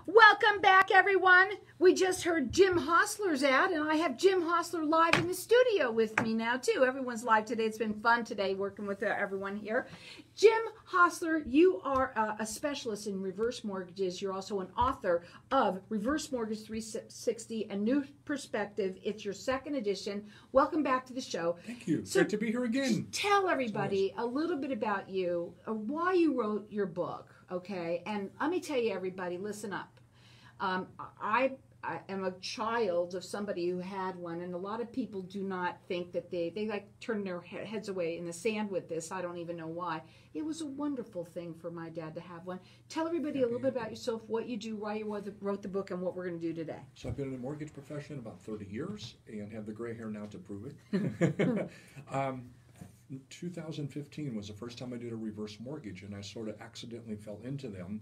Welcome back, everyone. We just heard Jim Hostler's ad, and I have Jim Hostler live in the studio with me now, too. Everyone's live today. It's been fun today working with everyone here. Jim Hostler, you are a specialist in reverse mortgages. You're also an author of Reverse Mortgage 360, A New Perspective. It's your second edition. Welcome back to the show. Thank you. So great to be here again. Tell everybody a little bit about you, why you wrote your book, okay? And let me tell you, everybody, listen up. I am a child of somebody who had one, and a lot of people do not think that they like turn their heads away in the sand with this. I don't even know why. It was a wonderful thing for my dad to have one. Tell everybody a little bit about yourself, what you do, why you wrote the book, and what we're going to do today. So I've been in the mortgage profession about 30 years and have the gray hair now to prove it. 2015 was the first time I did a reverse mortgage, and I sort of accidentally fell into them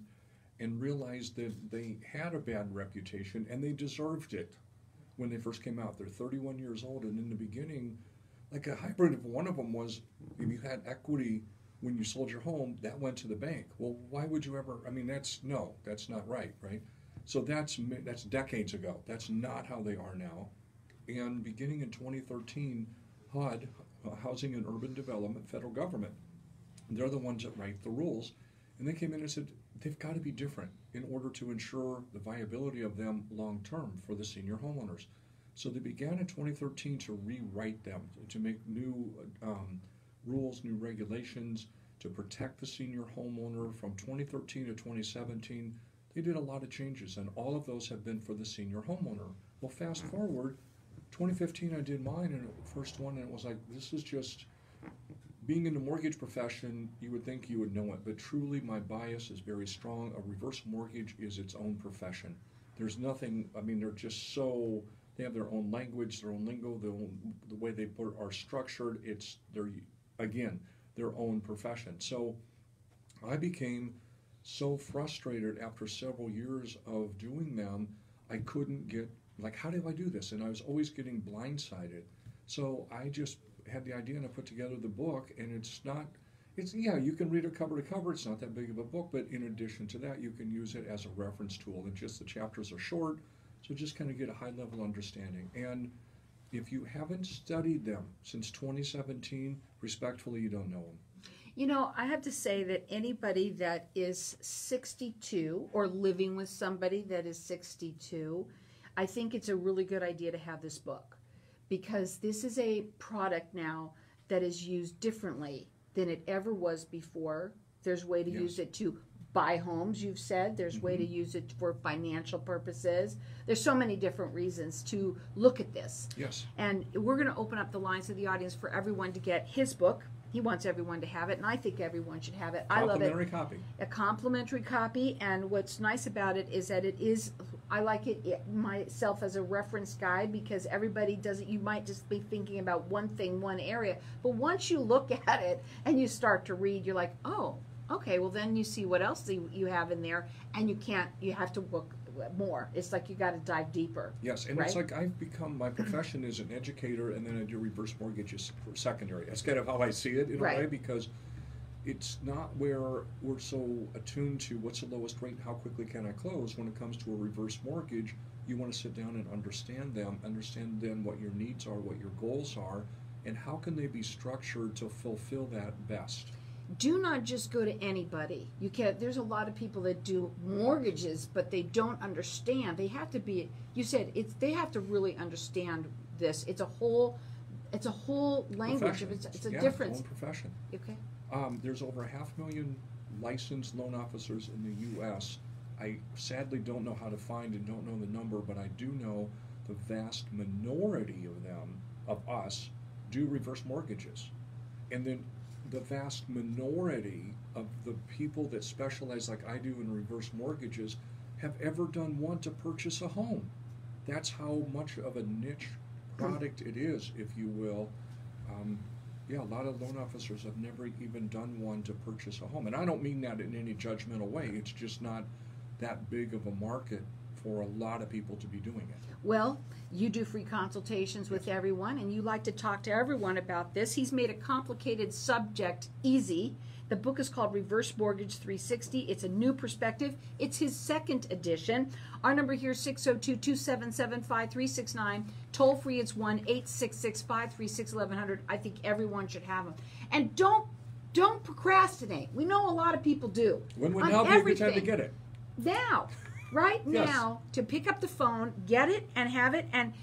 and realized that they had a bad reputation and they deserved it when they first came out. They're 31 years old, and in the beginning, like a hybrid of one of them was, if you had equity when you sold your home, that went to the bank. Well, why would you ever, I mean, that's not right? So that's decades ago. That's not how they are now. And beginning in 2013, HUD, Housing and Urban Development, federal government, they're the ones that write the rules, and they came in and said, they've got to be different in order to ensure the viability of them long-term for the senior homeowners. So they began in 2013 to rewrite them, to make new rules, new regulations to protect the senior homeowner. From 2013 to 2017, they did a lot of changes, and all of those have been for the senior homeowner. Well, fast forward, 2015 I did mine, and the first one, and it was like, this is just, being in the mortgage profession, you would think you would know it, but truly my bias is very strong. A reverse mortgage is its own profession. There's nothing, I mean, they're just so, they have their own language, their own lingo, the way they are structured, it's their own profession. So I became so frustrated after several years of doing them, I couldn't get, like, how do I do this? And I was always getting blindsided. So I just had the idea, and I put together the book, and yeah, you can read it cover to cover. It's not that big of a book, but in addition to that, you can use it as a reference tool, and just the chapters are short, so just kind of get a high-level understanding. And if you haven't studied them since 2017, respectfully, you don't know them. You know, I have to say that anybody that is 62 or living with somebody that is 62, I think it's a really good idea to have this book, because this is a product now that is used differently than it ever was before. There's a way to use it to buy homes, you've said. There's a way to use it for financial purposes. There's so many different reasons to look at this. Yes. And we're going to open up the lines of the audience for everyone to get his book. He wants everyone to have it, and I think everyone should have it. I love it. Complimentary copy. A complimentary copy, and what's nice about it is that it is, I like it myself as a reference guide, because everybody doesn't, you might just be thinking about one thing, one area, but once you look at it and you start to read, you're like, oh, okay, well then you see what else you have in there, and you have to look more. It's like you got to dive deeper. Yes, and it's like I've become, my profession is an educator, and then I do reverse mortgages for secondary. That's kind of how I see it in a way, because it's not where we're so attuned to what's the lowest rate, how quickly can I close. When it comes to a reverse mortgage, you want to sit down and understand them, understand then what your needs are, what your goals are, and how can they be structured to fulfill that best. Do not just go to anybody. You can't. There's a lot of people that do mortgages, but they don't understand. They have to be. You said it's. They have to really understand this. It's a whole language. It's a difference. Own profession. Okay. There's over 500,000 licensed loan officers in the U.S. I sadly don't know how to find and don't know the number, but I do know the vast minority of them, of us, do reverse mortgages, and then the vast minority of the people that specialize like I do in reverse mortgages have ever done one to purchase a home. That's how much of a niche product it is, if you will. Yeah, a lot of loan officers have never even done one to purchase a home. And I don't mean that in any judgmental way. It's just not that big of a market for a lot of people to be doing it. Well, you do free consultations with everyone, and you like to talk to everyone about this. He's made a complicated subject easy. The book is called Reverse Mortgage 360. It's a new perspective. It's his second edition. Our number here is 602-277-5369. Toll free, it's 1-866-536-1100. I think everyone should have them. And don't procrastinate. We know a lot of people do. When would now be a good time to get it? Now. Right Yes. now, to pick up the phone, get it and have it, and,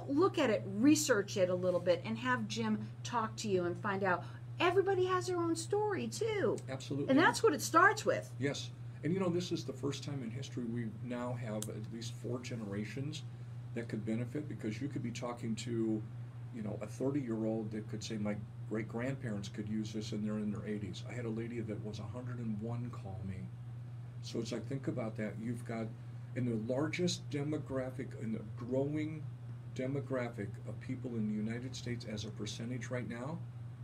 look at it, research it a little bit, and have Jim talk to you and find out. Everybody has their own story, too. Absolutely. And that's what it starts with. Yes. And this is the first time in history we now have at least 4 generations that could benefit, because you could be talking to, a 30-year-old that could say, my great-grandparents could use this and they're in their 80s. I had a lady that was 101 call me. So it's like, think about that. You've got, in the largest demographic, in the growing demographic of people in the United States as a percentage right now,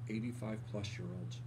85-plus-year-olds.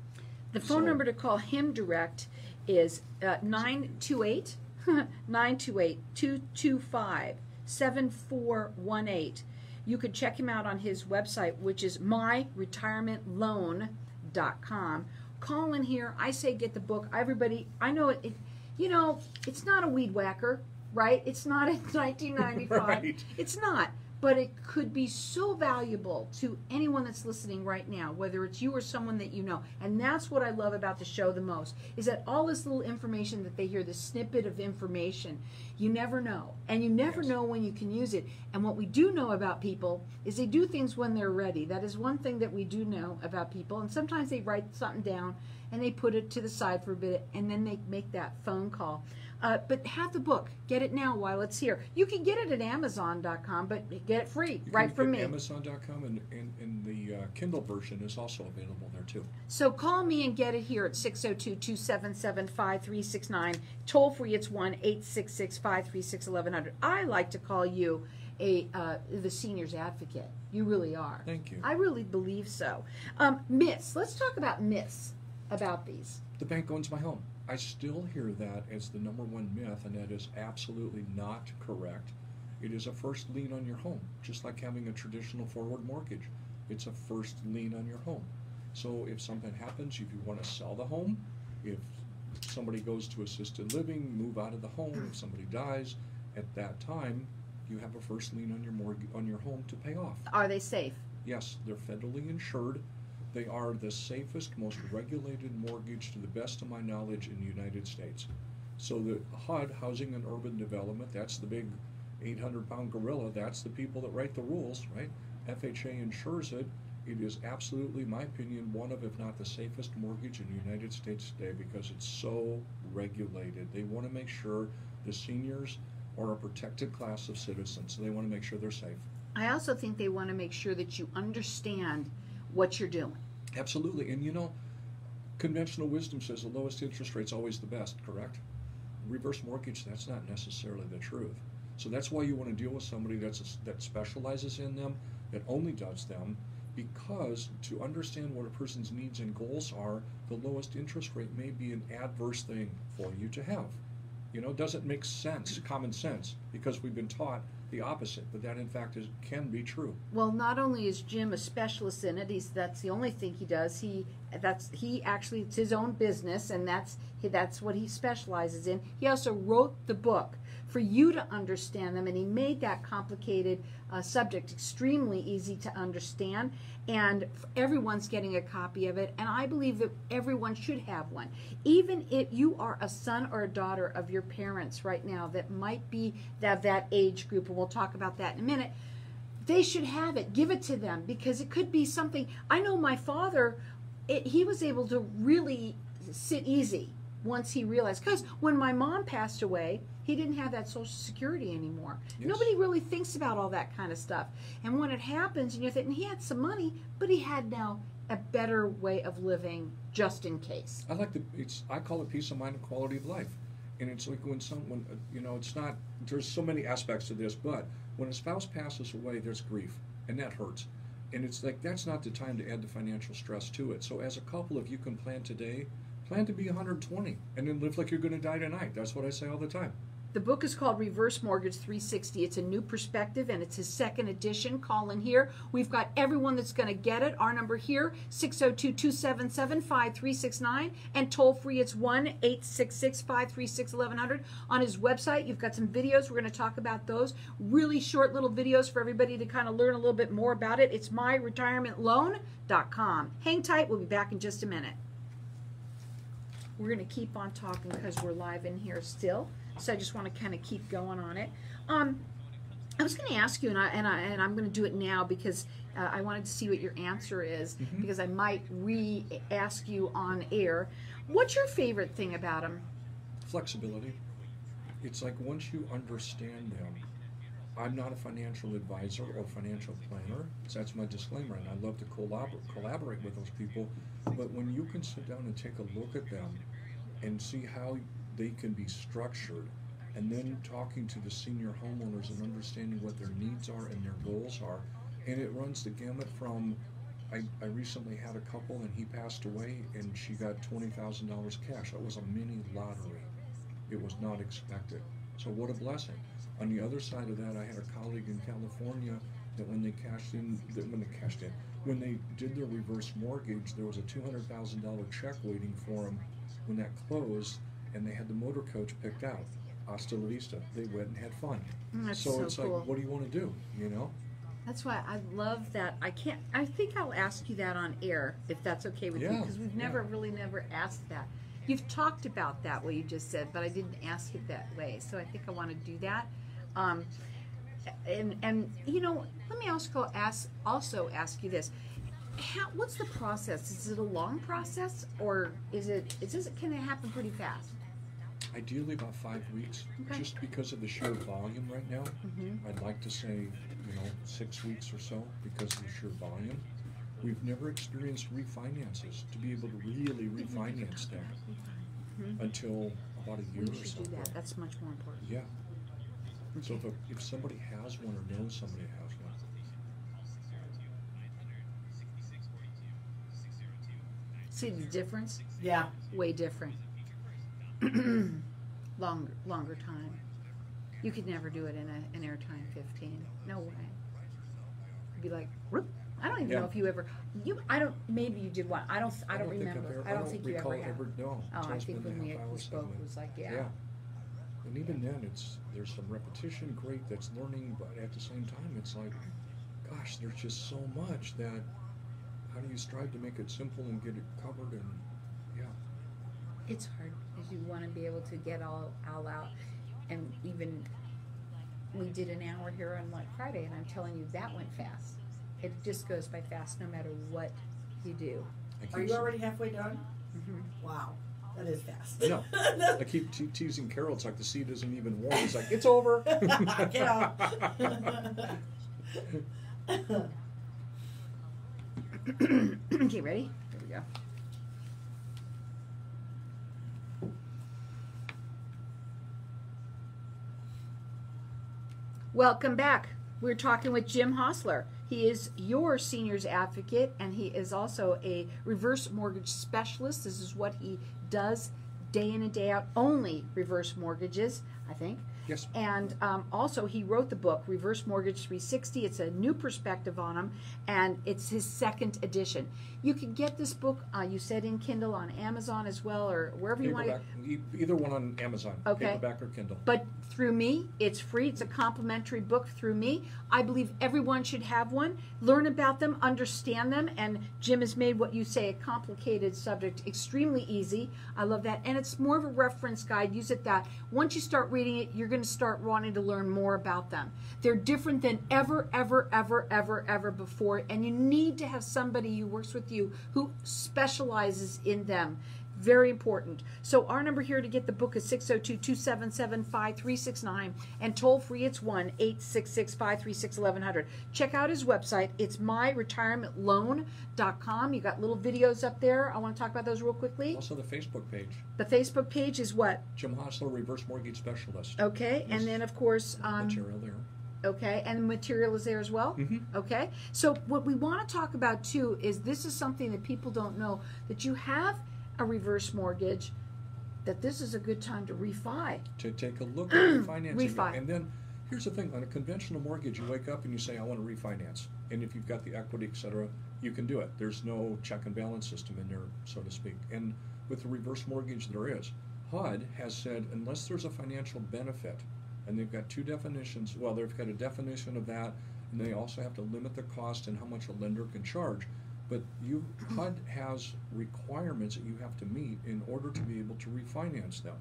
The phone number to call him direct is 928-225-7418. You could check him out on his website, which is myretirementloan.com. Call in here. I say get the book. Everybody, I know it it's not a weed whacker, right? It's not in 1995. Right. It's not. But it could be so valuable to anyone that's listening right now, whether it's you or someone that you know. And that's what I love about the show the most, is that all this little information that they hear, this snippet of information, you never know. And you never know when you can use it. And what we do know about people is they do things when they're ready. That is one thing that we do know about people. And sometimes they write something down and they put it to the side for a bit, and then they make that phone call. But have the book. Get it now while it's here. You can get it at Amazon.com, but get it free, right from me. Amazon.com, and the Kindle version is also available there, too. So call me and get it here at 602-277-5369. Toll free, it's 1-866-536-1100. I like to call you the senior's advocate. You really are. Thank you. I really believe so. Myths. Let's talk about myths about these. The bank owns my home. I still hear that as the number one myth, and that is absolutely not correct. It is a first lien on your home, just like having a traditional forward mortgage. It's a first lien on your home. So if something happens, if you want to sell the home, if somebody goes to assisted living, move out of the home, if somebody dies, at that time, you have a first lien on your on your home to pay off. Are they safe? Yes, they're federally insured. They are the safest, most regulated mortgage, to the best of my knowledge, in the United States. So the HUD, Housing and Urban Development, that's the big 800-pound gorilla. That's the people that write the rules, right? FHA insures it. It is absolutely, in my opinion, one of, if not the safest mortgage in the United States today, because it's so regulated. They want to make sure the seniors are a protected class of citizens, so they want to make sure they're safe. I also think they want to make sure that you understand what you're doing. Absolutely. And conventional wisdom says the lowest interest rate's always the best, correct? Reverse mortgage, that's not necessarily the truth. So that's why you want to deal with somebody that specializes in them, that only does them, because to understand what a person's needs and goals are, the lowest interest rate may be an adverse thing for you to have. It doesn't make sense, common sense, because we've been taught the opposite, but that in fact can be true. Well, not only is Jim a specialist in it, that's the only thing he does. He actually, it's his own business, and that's what he specializes in. He also wrote the book for you to understand them, and he made that complicated subject extremely easy to understand, and everyone's getting a copy of it, and I believe that everyone should have one. Even if you are a son or a daughter of your parents right now that might be that age group, and we'll talk about that in a minute, they should have it. Give it to them, because it could be something. I know my father, he was able to really sit easy once he realized, because when my mom passed away, he didn't have that Social Security anymore. Yes. Nobody really thinks about all that kind of stuff. And when it happens, and you're thinking, he had some money, but he had now a better way of living just in case. I call it peace of mind and quality of life. And it's like when someone, it's not, there's so many aspects to this, but when a spouse passes away, there's grief, and that hurts. And it's like, that's not the time to add the financial stress to it. So as a couple, if you can plan today, plan to be 120, and then live like you're going to die tonight. That's what I say all the time. The book is called Reverse Mortgage 360. It's a new perspective, and it's his second edition. Call in here. We've got everyone that's going to get it. Our number here, 602-277-5369, and toll free, it's 1-866-536-1100. On his website, you've got some videos. We're going to talk about those. Really short little videos for everybody to kind of learn a little bit more about it. It's myretirementloan.com. Hang tight. We'll be back in just a minute. We're going to keep on talking because we're live in here still. So I just want to kind of keep going on it. I was going to ask you, and I'm going to do it now because I wanted to see what your answer is, because I might re-ask you on air. What's your favorite thing about them? Flexibility. It's like once you understand them, I'm not a financial advisor or financial planner, so that's my disclaimer, and I love to collaborate with those people, but when you can sit down and take a look at them and see how they can be structured, and then talking to the senior homeowners and understanding what their needs are and their goals are, and it runs the gamut from, I recently had a couple and he passed away and she got $20,000 cash. That was a mini lottery. It was not expected. So what a blessing. On the other side of that, I had a colleague in California that when they did their reverse mortgage, there was a $200,000 check waiting for them when that closed, and they had the motor coach picked out. Hasta la vista. They went and had fun. That's so it's cool. like, what do you want to do? You know? That's why I love that. I think I'll ask you that on air, if that's okay with you, because we've never asked that. You've talked about that, what you just said, but I didn't ask it that way. So I think I want to do that. And you know, let me also ask you this. What's the process? Is it a long process, or can it happen pretty fast? Ideally about 5 weeks, just because of the sheer volume right now. I'd like to say, 6 weeks or so because of the sheer volume. We've never experienced refinances to be able to really refinance them until about a year or so. Do that. That's much more important. Yeah. So if somebody has one or knows somebody has one. See the difference? Yeah. Way different. Longer time. You could never do it in an airtime 15. No way. You'd be like, whoop. I don't even know if you ever. Maybe you did one. I don't remember. I don't think you ever have. No. Oh, I think when we spoke, it was like, yeah. And even then, there's some repetition, great, that's learning, but at the same time, it's like, gosh, there's just so much that, how do you strive to make it simple and get it covered, and It's hard, because you want to be able to get all out, and even, we did an hour here on Friday, and I'm telling you, that went fast. It just goes by fast no matter what you do. Are you already halfway done? Wow. That is fast. No. I keep teasing Carol. It's like the seat isn't even warm. It's like, it's over. Get out. Okay, ready? Here we go. Welcome back. We're talking with Jim Hostler. He is your seniors advocate, and he is also a reverse mortgage specialist. This is what he does day in and day out, only reverse mortgages, I think. Yes. And also, he wrote the book, Reverse Mortgage 360. It's a new perspective on him, and it's his second edition. You can get this book, you said in Kindle, on Amazon as well, or wherever you want it. Either one on Amazon, paperback or Kindle. But through me, it's free. It's a complimentary book through me. I believe everyone should have one. Learn about them, understand them, and Jim has made what you say a complicated subject extremely easy. I love that. And it's more of a reference guide. Use it that. Once you start reading it, you're going to start wanting to learn more about them. They're different than ever before, and you need to have somebody who works with you who specializes in them. Very important. So our number here to get the book is 602-277-5369, and toll free it's 1-866-536-1100. Check out his website. It's myretirementloan.com. You got little videos up there. I want to talk about those real quickly. Also the Facebook page. The Facebook page is what? Jim Hostler, Reverse Mortgage Specialist. Okay, and then of course material there. Okay, and the material is there as well? Okay, so what we want to talk about too is this is something that people don't know, that you have a reverse mortgage that this is a good time to refi. To take a look at refinancing. Refi. And then here's the thing, on a conventional mortgage, you wake up and you say, I want to refinance. And if you've got the equity, et cetera, you can do it. There's no check and balance system in there, so to speak. And with the reverse mortgage, there is. HUD has said, unless there's a financial benefit, and they've got two definitions, well, they've got a definition of that, and they also have to limit the cost and how much a lender can charge. But HUD has requirements that you have to meet in order to be able to refinance them.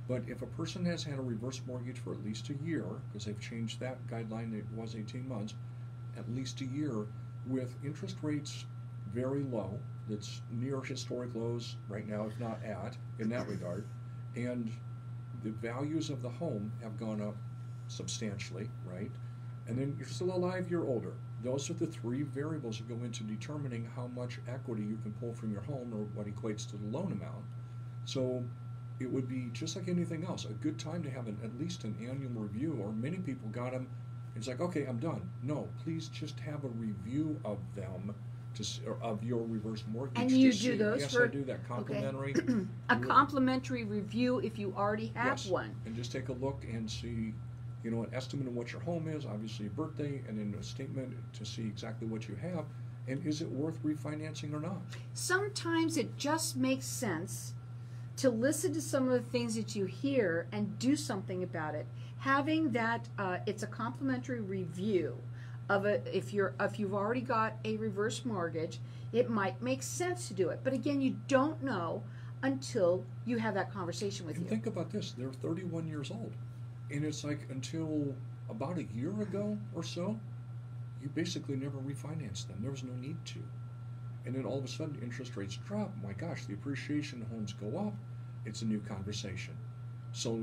But if a person has had a reverse mortgage for at least a year, because they've changed that guideline, it was 18 months, at least a year, with interest rates very low, that's near historic lows right now, if not at, in that regard, and the values of the home have gone up substantially, right? And then you're still alive, you're older. Those are the three variables that go into determining how much equity you can pull from your home, or what equates to the loan amount. So it would be just like anything else, a good time to have at least an annual review, or many people got them. It's like, okay, I'm done. No, please just have a review of them, of your reverse mortgage. And you do those? Yes, I do that. Complimentary. Okay. A complimentary review if you already have Yes. one. And just take a look and see, an estimate of what your home is, obviously your birthday, and then a statement to see exactly what you have, and is it worth refinancing or not? Sometimes it just makes sense to listen to some of the things that you hear and do something about it. Having that, it's a complimentary review of it. If you've already got a reverse mortgage, it might make sense to do it. But again, you don't know until you have that conversation with you. And think about this: they're 31 years old, and it's like until about a year ago or so, you basically never refinanced them. There was no need to. And then all of a sudden, interest rates drop. My gosh, the appreciation of homes go up. It's a new conversation. So,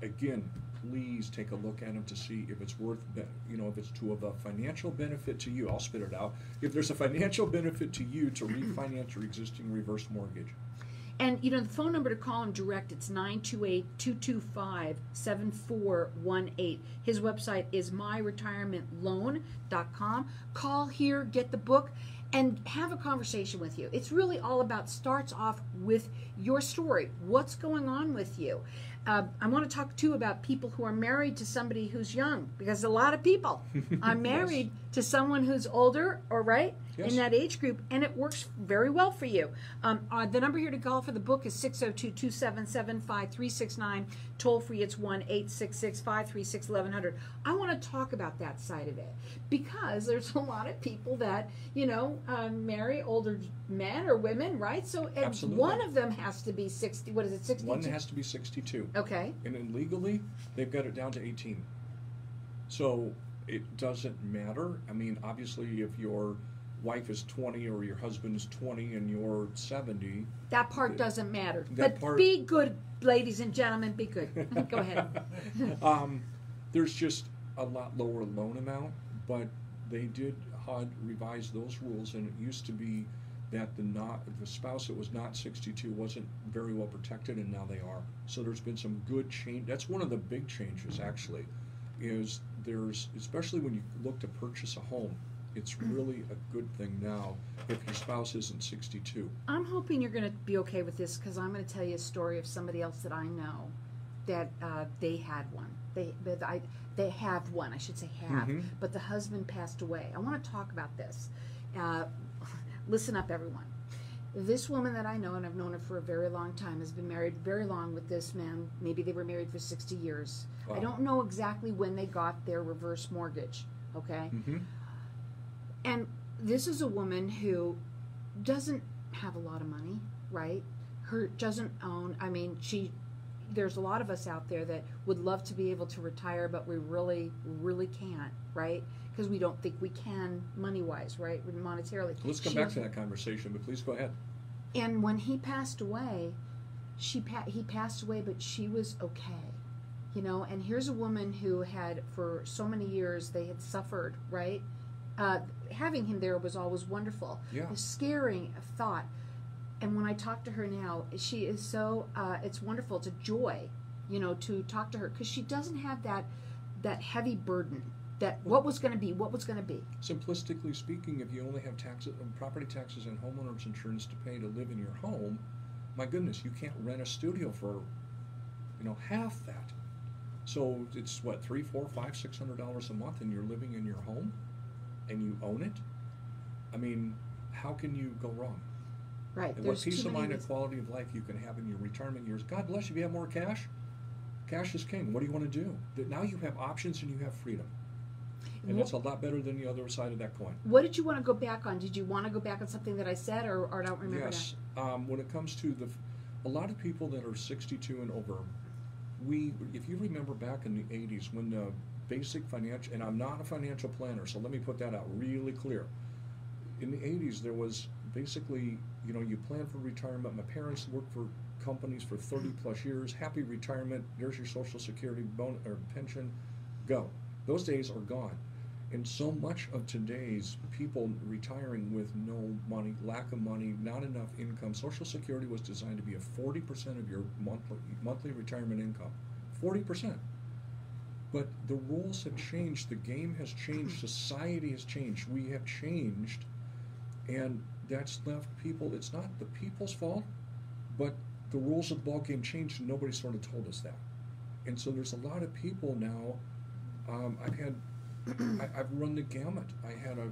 again, please take a look at them to see if it's worth, if it's of a financial benefit to you. I'll spit it out. If there's a financial benefit to you to refinance your existing reverse mortgage. And, the phone number to call him direct, it's 928-225-7418. His website is myretirementloan.com. Call here, get the book, and have a conversation with you. It's really all about, starts off with your story. What's going on with you? I want to talk, too, about people who are married to somebody who's young, because a lot of people are married to someone who's older, or Yes. in that age group, and it works very well for you. The number here to call for the book is 602-277-5369. Toll free, it's 1-866-536-1100. I want to talk about that side of it, because there's a lot of people that, marry older men or women, right? So Absolutely. one of them has to be 60, what is it, 62? One has to be 62. Okay. And then legally, they've got it down to 18. So it doesn't matter. I mean, obviously, if your wife is 20 or your husband is 20 and you're 70. That part doesn't matter. That But be good, ladies and gentlemen, be good. Go ahead. There's just a lot lower loan amount, but they did HUD revise those rules, and it used to be that the spouse that was not 62 wasn't very well protected, and now they are. So there's been some good change. That's one of the big changes, actually, is especially when you look to purchase a home, it's really a good thing now if your spouse isn't 62. I'm hoping you're going to be okay with this, because I'm going to tell you a story of somebody else that I know that they had one. They have one, I should say have, Mm-hmm. but the husband passed away. I want to talk about this. Listen up, everyone. This woman that I know, and I've known her for a very long time, has been married very long with this man. Maybe they were married for 60 years. Wow. I don't know exactly when they got their reverse mortgage, okay? Mm-hmm. And this is a woman who doesn't have a lot of money, right? Doesn't own, there's a lot of us out there that would love to be able to retire, but we really, really can't, right? Because we don't think we can money-wise, right? Monetarily. Let's come back to that conversation, but please go ahead. And when he passed away, he passed away, but she was okay, And here's a woman who had, for so many years, they had suffered, right? Having him there was always wonderful. Yeah. A scary thought. And when I talk to her now, she is so, it's wonderful. It's a joy, to talk to her, because she doesn't have that heavy burden that what was going to be. Simplistically speaking, if you only have property taxes and homeowners insurance to pay to live in your home, my goodness, you can't rent a studio for, half that. So it's what, $300, $400, $500, $600 a month, and you're living in your home, and you own it. I mean, how can you go wrong? Right. And what peace of mind and quality of life you can have in your retirement years. God bless you if you have more cash. Cash is king. What do you want to do? Now you have options and you have freedom. And that's a lot better than the other side of that coin. What did you want to go back on? Did you want to go back on something that I said, or I don't remember? Yes. When it comes to a lot of people that are 62 and over, if you remember back in the 80s when the basic financial, and I'm not a financial planner, so let me put that out really clear. In the 80s, there was basically, you plan for retirement. My parents worked for companies for 30 plus years. Happy retirement. There's your Social Security bonus or pension. Go. Those days are gone. And so much of today's people retiring with no money, lack of money, not enough income. Social Security was designed to be a 40% of your monthly retirement income. 40%. But the rules have changed. The game has changed. Society has changed. We have changed. And that's left people, it's not the people's fault, but the rules of the ball game changed and nobody sort of told us that. And so there's a lot of people now, I've run the gamut. I had a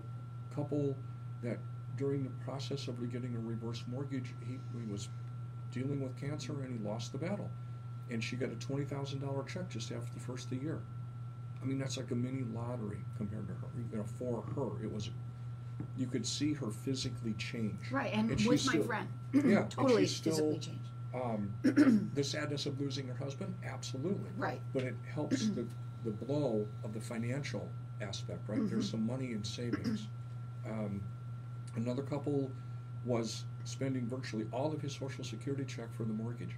couple that during the process of getting a reverse mortgage, he was dealing with cancer and he lost the battle. And she got a $20,000 check just after the first of the year. I mean, that's like a mini lottery compared to her. For her, it was, you could see her physically change. Right, and with my friend. Yeah, totally and she's still, physically changed. The sadness of losing her husband, absolutely. Right. But it helps the blow of the financial aspect, right? Mm-hmm. There's some money in savings. Another couple was spending virtually all of his Social Security check for the mortgage.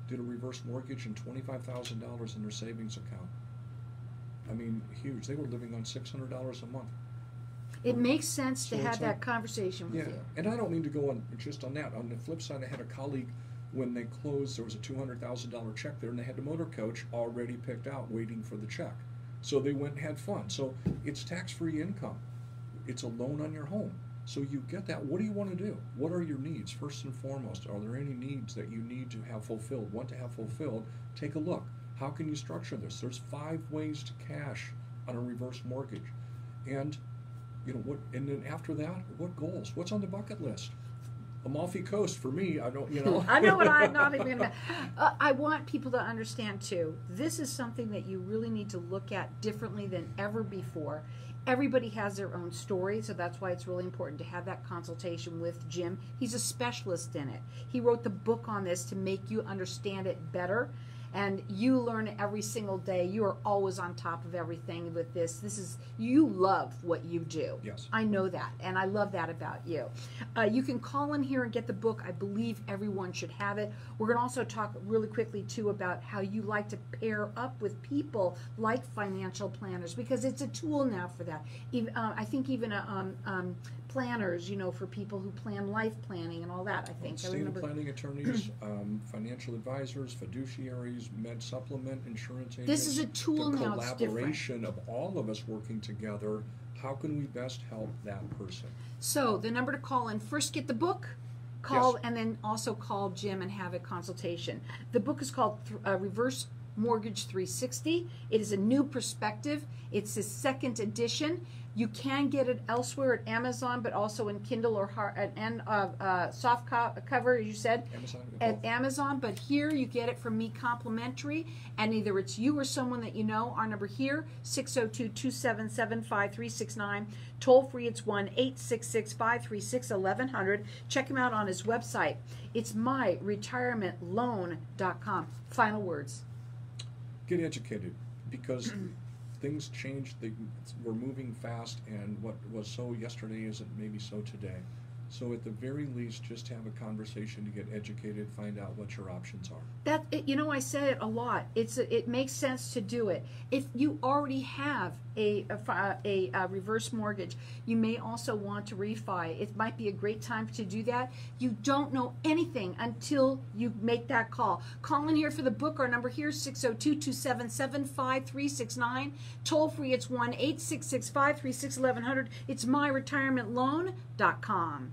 Did a reverse mortgage and $25,000 in their savings account. I mean, huge. They were living on $600 a month. It makes sense to have that conversation with you. And I don't mean to go on just on that. On the flip side, I had a colleague, when they closed, there was a $200,000 check there, and they had the motor coach already picked out, waiting for the check. So they went and had fun. So it's tax-free income. It's a loan on your home. So you get that. What do you want to do? What are your needs? First and foremost, are there any needs that you need to have fulfilled, want to have fulfilled? Take a look. How can you structure this? There's 5 ways to cash on a reverse mortgage. And what? And then after that, what goals? What's on the bucket list? Amalfi Coast for me. I don't. I know what I'm not even. I want people to understand too. This is something that you really need to look at differently than ever before. Everybody has their own story, so that's why it's really important to have that consultation with Jim. He's a specialist in it. He wrote the book on this to make you understand it better. And you learn every single day. You are always on top of everything with this. You love what you do. Yes. I know that, and I love that about you. You can call in here and get the book. I believe everyone should have it. We're going to also talk really quickly, too, about how you like to pair up with people like financial planners, because it's a tool now for that. I think even planners, for people who plan life planning and all that, I think. Estate planning attorneys, financial advisors, fiduciaries, med supplement, insurance agents. This is a tool now. The collaboration of all of us working together. How can we best help that person? So the number to call in, first get the book, and then also call Jim and have a consultation. The book is called Reverse Mortgage 360. It is a new perspective. It's the 2nd edition. You can get it elsewhere at Amazon, but also in Kindle or soft cover, as you said, at Amazon. But here you get it from me complimentary, and either it's you or someone that you know. Our number here, 602-277-5369. Toll free, it's 1-866-536-1100. Check him out on his website. It's myretirementloan.com. Final words. Get educated, because things change. We're moving fast, and what was so yesterday isn't maybe so today. So at the very least, just have a conversation to get educated, find out what your options are. I say it a lot. It makes sense to do it. If you already have a reverse mortgage, you may also want to refi. It might be a great time to do that. You don't know anything until you make that call. Call in here for the book. Our number here is 602-277-5369. Toll free, it's 1-866-536-1100. It's myretirementloan.com.